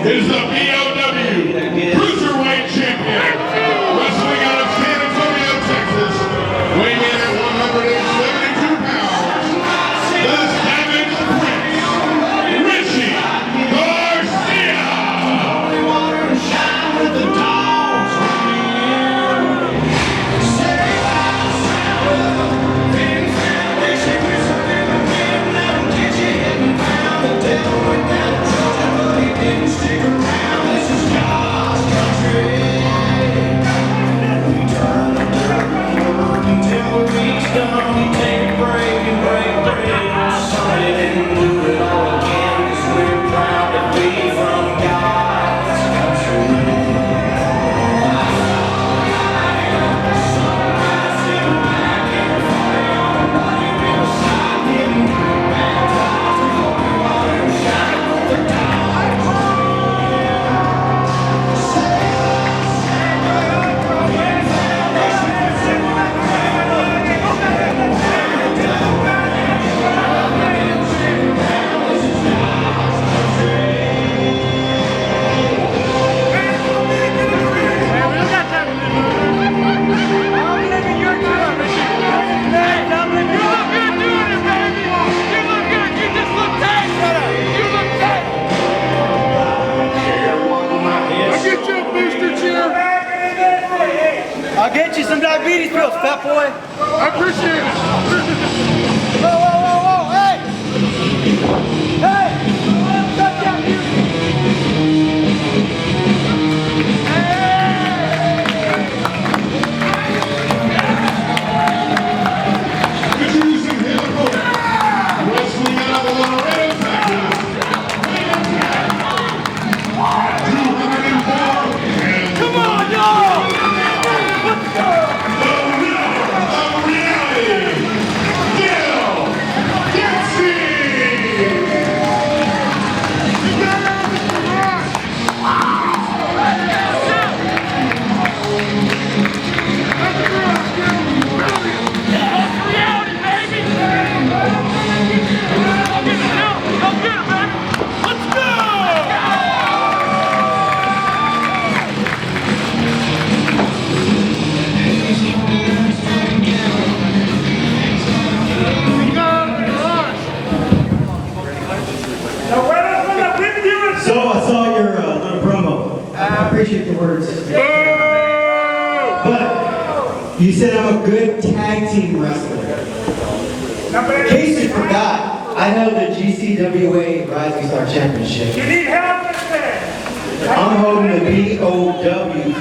is the BOW Cruiserweight Champion, wrestling out of San Antonio, Texas, weighing in at 172 pounds, the Savage Prince, Richie Garcia. I'll get you some diabetes pills, fat boy. I appreciate it. Whoa, whoa, whoa, whoa, hey! Hey! Cut down here! Introducing his opponent, wrestling out of Laredo, Texas, 204 and Come on, dog! Let's go! the winner of reality, Dyl Dempsey. So I saw your little promo. I appreciate the words. But you said I'm a good tag team wrestler. In case you forgot, I held the GCWA Rising Star Championship. You need help with that! I'm holding the BOW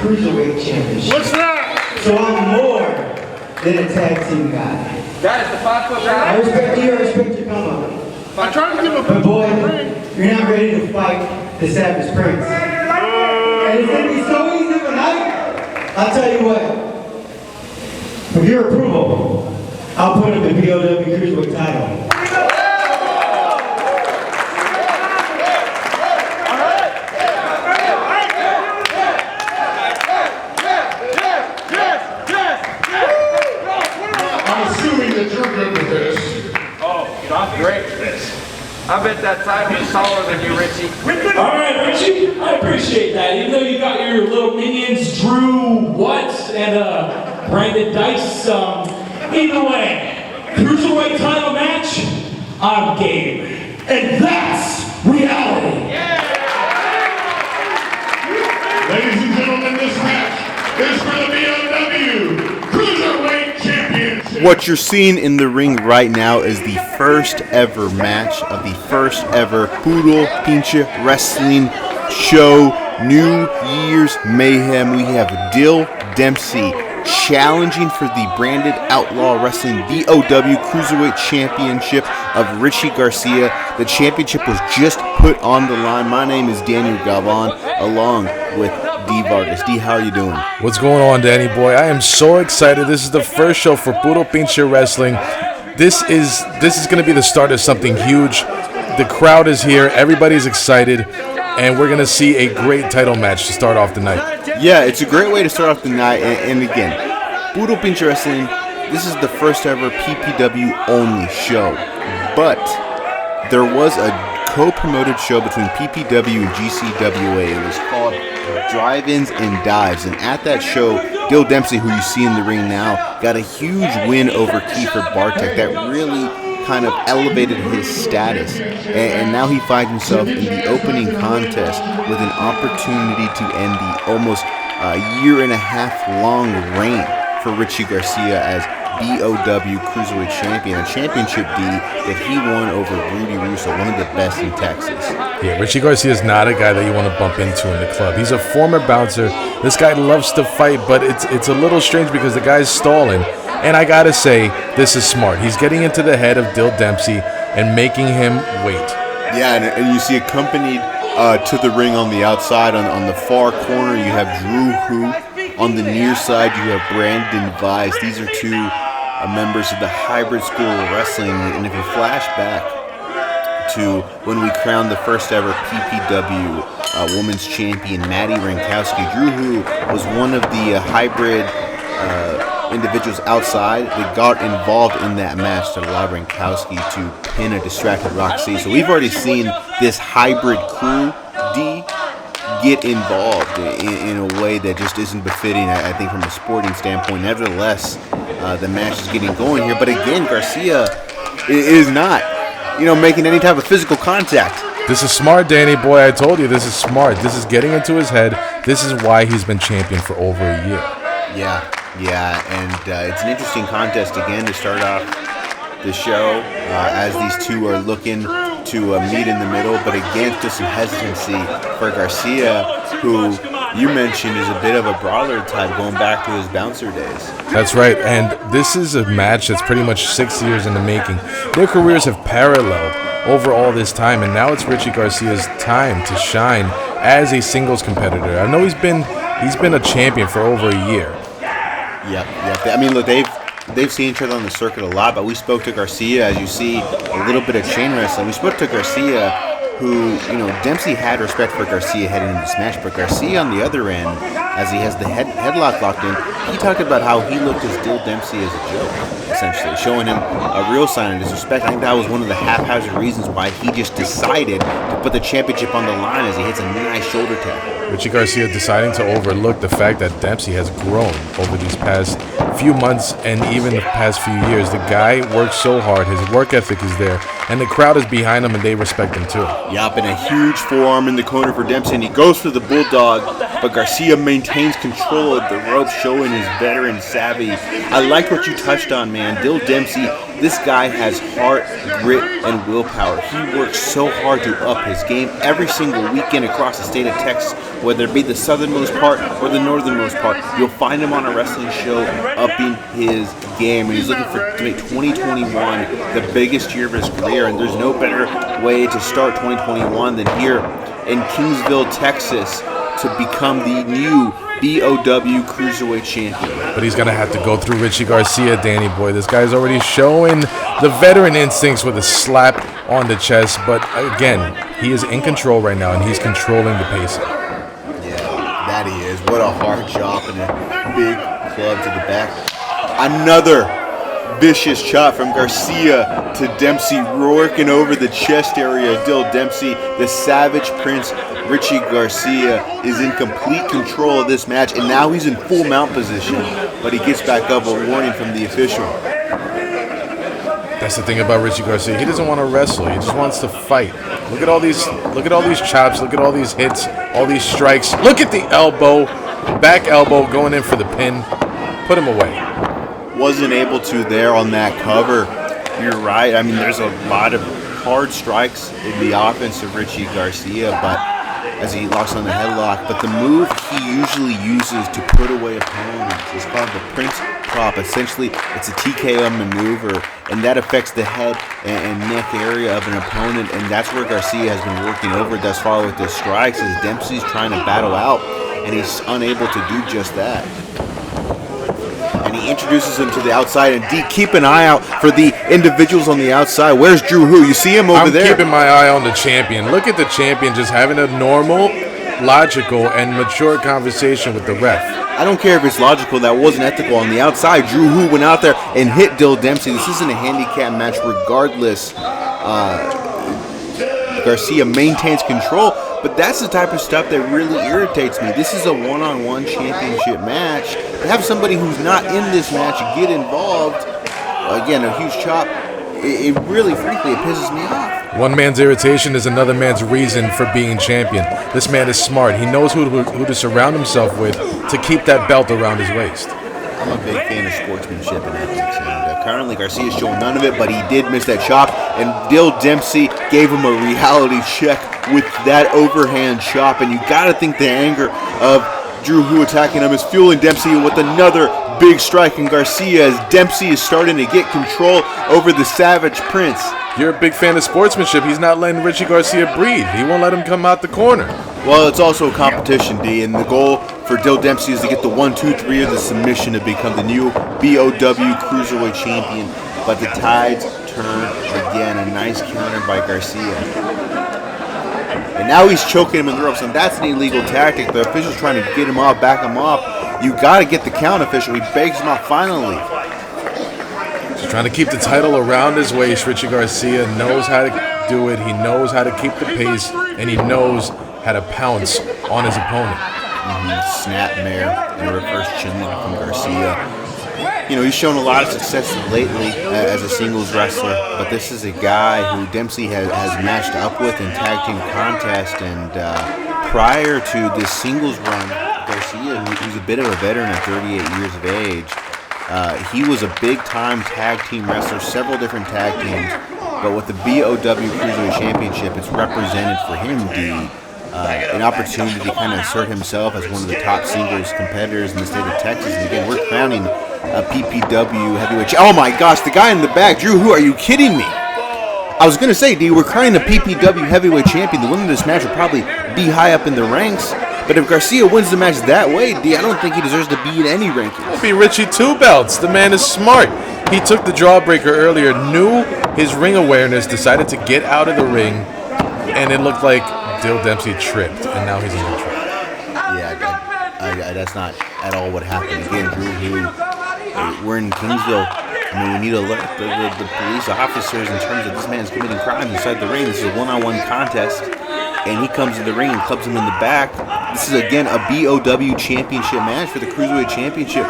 Cruiserweight Championship. What's that? So I'm more than a tag team guy. That is the 5-foot I guy. respect you, I respect your come up. I tried to give a But boy, you're not ready to fight the Savage Prince. And it's gonna be so easy tonight. I'll tell you what. With your approval, I'll put up the BOW Cruiserweight title. I'm assuming that you're good with this. I'm great for this. I bet that title is taller than you, Richie. All right, Richie, I appreciate that. Even though you got your little minions, Drew, Watts, and Brandon Dice. Either way, Cruiserweight title match, I'm game. And that's reality. Ladies and gentlemen, this match is for the BOW Cruiserweight Championship. What you're seeing in the ring right now is the first ever match of the first ever Puro Pinche Wrestling Show New Year's Mayhem. We have Dyl Dempsey challenging for the branded Outlaw Wrestling BOW Cruiserweight Championship of Richie Garcia. The championship was just put on the line. My name is Daniel Galvan, along with D. Vargas. D, how are you doing? What's going on, Danny boy? I am so excited. This is the first show for Puro Pinche Wrestling. This is going to be the start of something huge. The crowd is here. Everybody's excited. And we're going to see a great title match to start off the night. Yeah, it's a great way to start off the night. And again, Puro Pinche Wrestling, this is the first ever PPW only show. But there was a co-promoted show between PPW and GCWA. It was called Drive-Ins and Dives, and at that show, Dyl Dempsey, who you see in the ring now, got a huge win over Kiefer Bartek that really kind of elevated his status, and now he finds himself in the opening contest with an opportunity to end the almost year and a half long reign for Richie Garcia as BOW Cruiserweight Champion, a championship D that he won over Rudy Russo, one of the best in Texas. Yeah, Richie Garcia is not a guy that you want to bump into in the club. He's a former bouncer. This guy loves to fight, but it's a little strange because the guy's stalling. And I gotta say, this is smart. He's getting into the head of Dyl Dempsey and making him wait. Yeah, and you see accompanied to the ring on the outside, on the far corner, you have Drew Hu. On the near side, you have Brandon Vise. These are two members of the Hybrid School of Wrestling. And if you flash back to when we crowned the first ever PPW Women's Champion, Maddie Rankowski, Drew Hu was one of the hybrid individuals outside that got involved in that match to allow Rankowski to pin a distracted Roxy. So we've already seen this hybrid crew D get involved in a way that just isn't befitting, I think, from a sporting standpoint. Nevertheless, the match is getting going here. But again, Garcia is not, making any type of physical contact. This is smart, Danny boy. I told you, this is smart. This is getting into his head. This is why he's been champion for over a year. Yeah, and it's an interesting contest again to start off the show as these two are looking to meet in the middle, but again, still some hesitancy for Garcia, who you mentioned is a bit of a brawler type going back to his bouncer days. That's right, and this is a match that's pretty much 6 years in the making. Their careers have paralleled over all this time, and now it's Richie Garcia's time to shine as a singles competitor. I know he's been a champion for over a year. Yep. I mean, look, they've seen each other on the circuit a lot, but we spoke to Garcia, as you see, a little bit of chain wrestling. We spoke to Garcia, who, Dempsey had respect for Garcia heading into this match, but Garcia on the other end, as he has the headlock locked in, he talked about how he looked as Dyl Dempsey as a joke, essentially, showing him a real sign of disrespect. I think that was one of the haphazard reasons why he just decided to put the championship on the line as he hits a nice shoulder tap. Richie Garcia deciding to overlook the fact that Dempsey has grown over these past few months and even the past few years. The guy works so hard, his work ethic is there, and the crowd is behind him and they respect him too. Yup, and a huge forearm in the corner for Dempsey, and he goes for the bulldog, but Garcia maintains control of the ropes, showing his veteran savvy. I like what you touched on, man. Dyl Dempsey, this guy has heart, grit, and willpower. He works so hard to up his game every single weekend across the state of Texas, whether it be the southernmost part or the northernmost part. You'll find him on a wrestling show upping his game, and he's looking to make 2021 the biggest year of his career, and there's no better way to start 2021 than here in Kingsville, Texas, to become the new BOW Cruiserweight Champion. But he's going to have to go through Richie Garcia, Danny boy. This guy's already showing the veteran instincts with a slap on the chest, but again, he is in control right now, and he's controlling the pacing. Yeah, that he is. What a hard chop and a big club to the back. Another vicious chop from Garcia to Dempsey, working over the chest area of Dyl Dempsey. The Savage Prince, Richie Garcia, is in complete control of this match, and now he's in full mount position, but he gets back up, a warning from the official. That's the thing about Richie Garcia. He doesn't want to wrestle. He just wants to fight. Look at all these chops. Look at all these hits, all these strikes. Look at the elbow, back elbow going in for the pin. Put him away. Wasn't able to there on that cover. You're right. I mean, there's a lot of hard strikes in the offense of Richie Garcia, but as he locks on the headlock. But the move he usually uses to put away opponents is called the Prince Prop. Essentially, it's a TKO maneuver, and that affects the head and neck area of an opponent, and that's where Garcia has been working over thus far with the strikes, as Dempsey's trying to battle out, and he's unable to do just that. And he introduces him to the outside, and D, keep an eye out for the individuals on the outside. Where's Drew Hu? You see him over there? I'm keeping my eye on the champion. Look at the champion just having a normal, logical, and mature conversation with the ref. I don't care if it's logical, that wasn't ethical. On the outside, Drew Hu went out there and hit Dyl Dempsey. This isn't a handicap match regardless Garcia maintains control, but that's the type of stuff that really irritates me. This is a one-on-one championship match. To have somebody who's not in this match get involved, again, a huge chop, it really, frankly, it pisses me off. One man's irritation is another man's reason for being champion. This man is smart. He knows who to surround himself with to keep that belt around his waist. I'm a big fan of sportsmanship and ethics, and currently Garcia's showing none of it, but he did miss that chop, and Dyl Dempsey gave him a reality check with that overhand chop, and you got to think the anger of Drew Hu attacking him is fueling Dempsey with another big strike, and Garcia, as Dempsey is starting to get control over the Savage Prince. You're a big fan of sportsmanship. He's not letting Richie Garcia breathe. He won't let him come out the corner. Well, it's also a competition, D, and the goal for Dyl Dempsey is to get the 1, 2, 3 of the submission to become the new BOW Cruiserweight Champion, but the tides turn again. A nice counter by Garcia. And now he's choking him in the ropes, and that's an illegal tactic. The official's trying to get him off, back him off. You got to get the count, official. He begs him out finally. He's trying to keep the title around his waist. Richie Garcia knows how to do it. He knows how to keep the pace, and he knows how to pounce on his opponent. Snapmare and reverse chinlock from Garcia. You know, he's shown a lot of success lately as a singles wrestler, but this is a guy who Dempsey has matched up with in tag team contest, and prior to this singles run, Garcia, who's a bit of a veteran at 38 years of age, he was a big-time tag team wrestler, several different tag teams, but with the BOW Cruiserweight Championship, it's represented for him, an opportunity to kind of assert himself as one of the top singles competitors in the state of Texas. And again, we're crowning a PPW heavyweight. Oh my gosh, the guy in the back, Drew, who are you kidding me? I was going to say, D, we're crowning a PPW heavyweight champion. The winner of this match will probably be high up in the ranks. But if Garcia wins the match that way, D, I don't think he deserves to be in any rankings. It'll be Richie 2 belts. The man is smart. He took the jawbreaker earlier, knew his ring awareness, decided to get out of the ring, and it looked like Dyl Dempsey tripped, and now he's in the trap. Yeah, that's not at all what happened. Again, Drew, we're in Kingsville. I mean, we need to alert the police officers in terms of this man's committing crimes inside the ring. This is a one-on-one contest, and he comes in the ring and clubs him in the back. This is, again, a BOW championship match for the Cruiserweight Championship.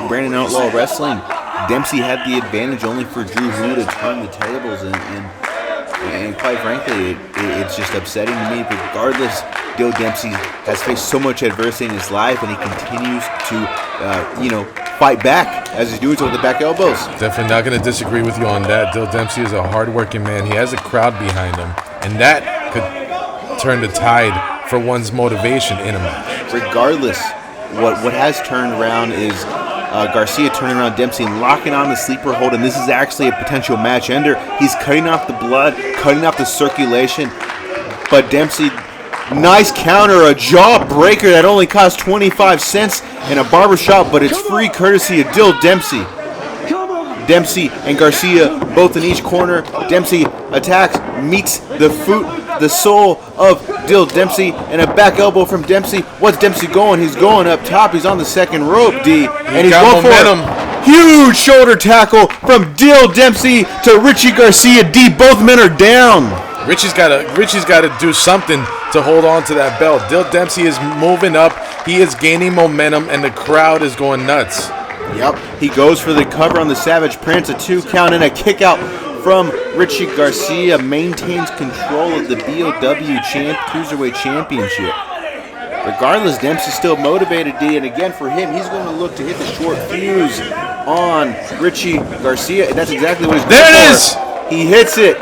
Brandon Outlaw Wrestling. Dempsey had the advantage only for Drew Hu to turn the tables, and quite frankly, it's just upsetting to me. Regardless, Dyl Dempsey has faced so much adversity in his life, and he continues to, fight back as he's doing so with the back elbows. Definitely not going to disagree with you on that. Dyl Dempsey is a hard-working man. He has a crowd behind him, and that could turn the tide for one's motivation in a match. Regardless, what has turned around is Garcia turning around Dempsey and locking on the sleeper hold, and this is actually a potential match ender. He's cutting off the blood, cutting off the circulation, but Dempsey, nice counter, a jawbreaker that only cost 25 cents in a barbershop, but it's free courtesy of Dyl Dempsey. Dempsey and Garcia both in each corner. Dempsey attacks, meets the soul of Dyl Dempsey, and a back elbow from Dempsey. What's Dempsey going? He's going up top. He's on the second rope, D. And he's going momentum. For a huge shoulder tackle from Dyl Dempsey to Richie Garcia. D. Both men are down. Richie's got to do something to hold on to that belt. Dyl Dempsey is moving up. He is gaining momentum, and the crowd is going nuts. Yep, he goes for the cover on the Savage Prince, a 2 count and a kick out from Richie Garcia. Maintains control of the BOW Cruiserweight Championship. Regardless, Dempsey's still motivated, D, and again for him, he's going to look to hit the short fuse on Richie Garcia, and that's exactly what he's going for. There it is! He hits it.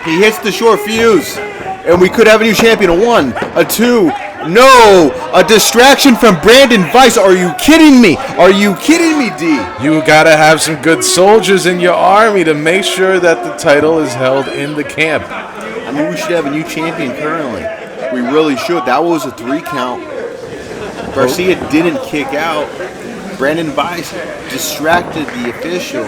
He hits the short fuse, and we could have a new champion. A 1, a 2. No! A distraction from Brandon Weiss. Are you kidding me? Are you kidding me, D? You gotta have some good soldiers in your army to make sure that the title is held in the camp. I mean, we should have a new champion currently. We really should. That was a 3 count. Garcia didn't kick out. Brandon Weiss distracted the official.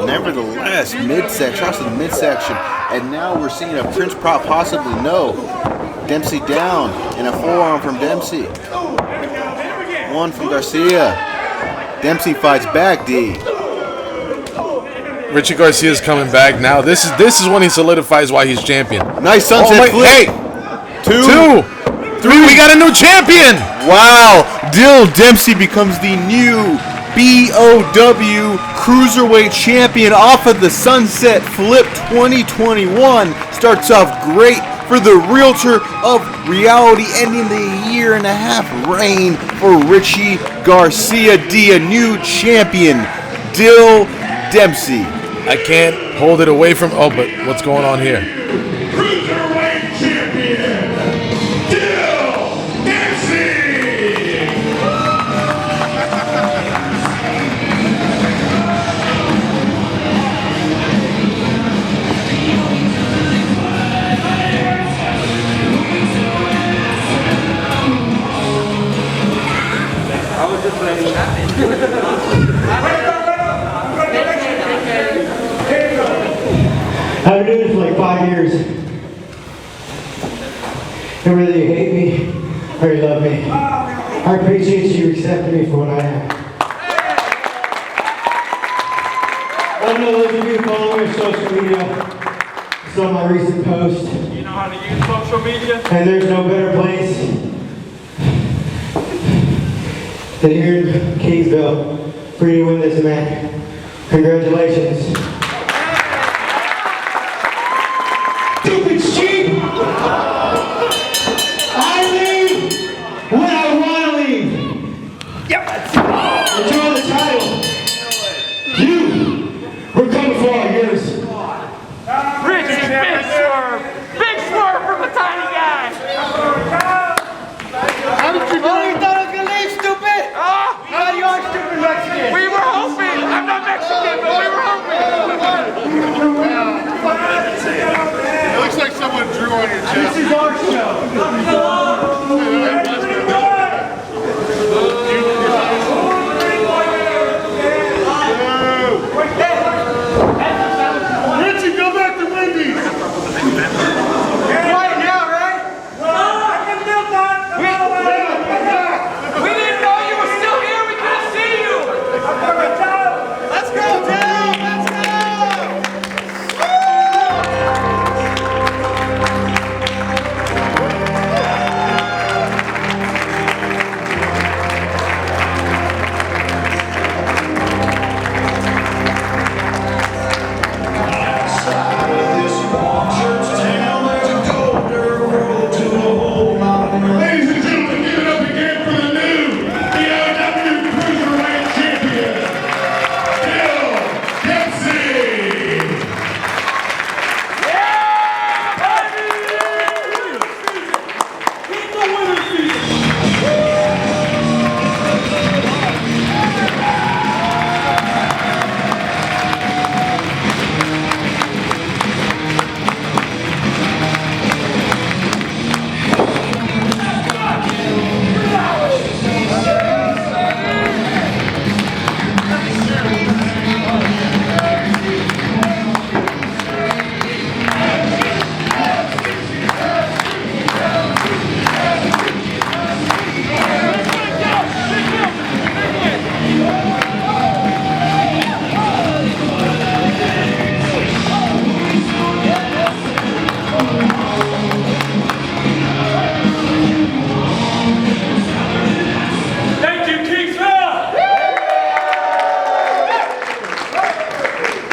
Nevertheless, midsection. And now we're seeing a Prince prop possibly. No. Dempsey down, and a forearm from Dempsey. 1 from Garcia. Dempsey fights back, D. Richie Garcia is coming back now. This is when he solidifies why he's champion. Nice sunset flip. Hey, Two. 3. We got a new champion. Wow. Dyl Dempsey becomes the new BOW Cruiserweight Champion off of the Sunset Flip 2021. Starts off great for the Realtor of Reality, ending the 1.5 year reign for Richie Garcia, a new champion, Dyl Dempsey. I can't hold it away from. Oh, but what's going on here? Cruiserweight Champion, Dyl Dempsey! I've been doing this for like 5 years. And whether you hate me or you love me, I appreciate you accepting me for what I am. I know those of you who follow me on social media saw my recent post. You know how to use social media? And there's no better place than here in Kingsville for you to win this match. Congratulations. Stupid sheep! I leave when I want to leave. Yep. Enjoy the title. You were coming for all yours. Richie, big swerve! Big swerve from a tiny guy! How did you do? Oh, you thought I was going to leave, stupid? Now you are stupid Mexican. We were hoping. I'm not Mexican, but we were hoping. It looks like someone drew on your chest. This is our show.